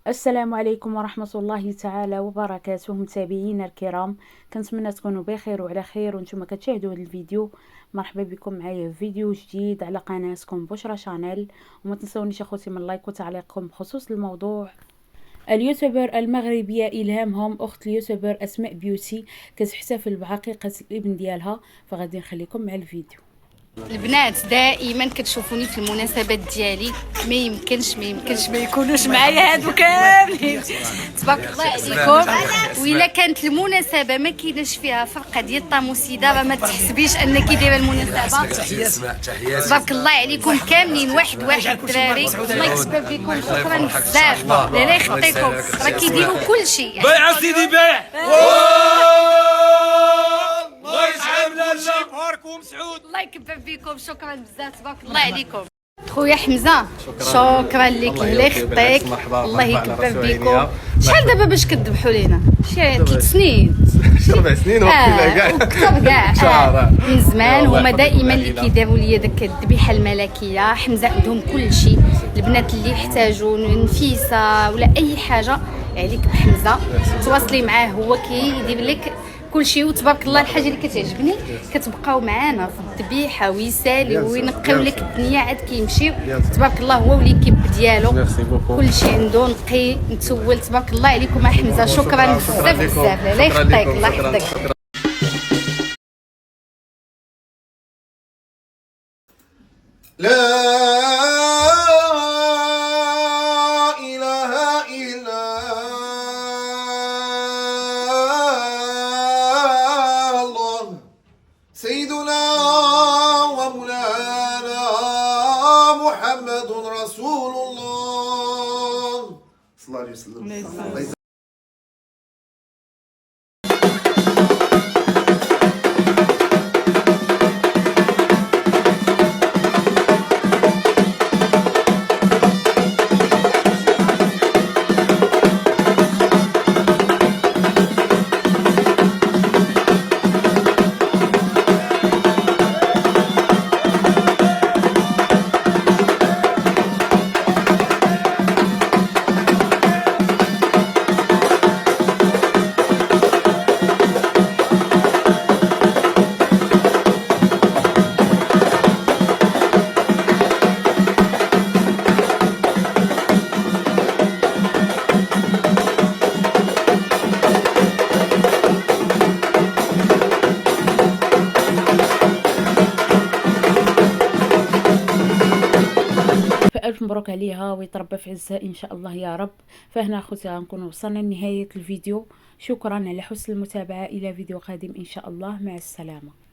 السلام عليكم ورحمة الله تعالى وبركاته متابعينا الكرام. كنتمنى تكونوا بخير وعلى خير وانتم كتشاهدوا هذا الفيديو. مرحبا بكم معايا في فيديو جديد على قناتكم بشرى شانيل، وما تنسونيش اخوتي من اللايك وتعليقكم بخصوص الموضوع. اليوتيوبر المغربية إلهام أخت اليوتيوبر أسماء بيوتي كتحتفل بعقيقة الابن ديالها، فغادي نخليكم مع الفيديو. البنات دائما كتشوفوني في المناسبات ديالي، ما يمكنش ما يكونوش معايا هادو كاملين. تبارك الله عليكم. وإلا كانت المناسبه ما كايناش فيها فرقه ديال الطاموسيده راه ما تحسبيش انك دايره المناسبه. تبارك الله عليكم كاملين، واحد الدراري. الله يكتب فيكم، شكرا بزاف. لا يخطيكم، راه كيديروا كل شيء. بيع سيدي بيع. الله يكبر فيكم، شكرا بزاف، تبارك الله عليكم. خويا حمزه شكرا لك، الله يخطيك، الله يكبر فيكم. شحال دابا باش كتذبحوا لينا؟ شي 3 سنين 4 سنين وكذا كاع اكثر كاع من زمان. هما دائما اللي كيديروا لي داك الذبيحه الملكيه. حمزه عندهم كل شيء، البنات اللي يحتاجوا نفيسه ولا اي حاجه عليك بحمزه تواصلي معاه، هو كيدير لك كل شيء. وتبارك الله الحاجه اللي كتعجبني كتبقاو معانا في الذبيحه ويسالي وينقيو لك الدنيا عاد كيمشيو. تبارك الله هو وليكيب ديالو كل شيء عنده نقي نتول. تبارك الله عليكم يا حمزه، شكرا بزاف بزاف. الله يخطيك، الله يحفظك. سيدنا ومولانا محمد رسول الله صلى الله عليه وسلم. ألف مبروك عليها ويتربى في عزها إن شاء الله يا رب. فهنا أخوتي غنكون وصلنا لنهاية الفيديو. شكرا على حسن المتابعة، إلى فيديو قادم إن شاء الله، مع السلامة.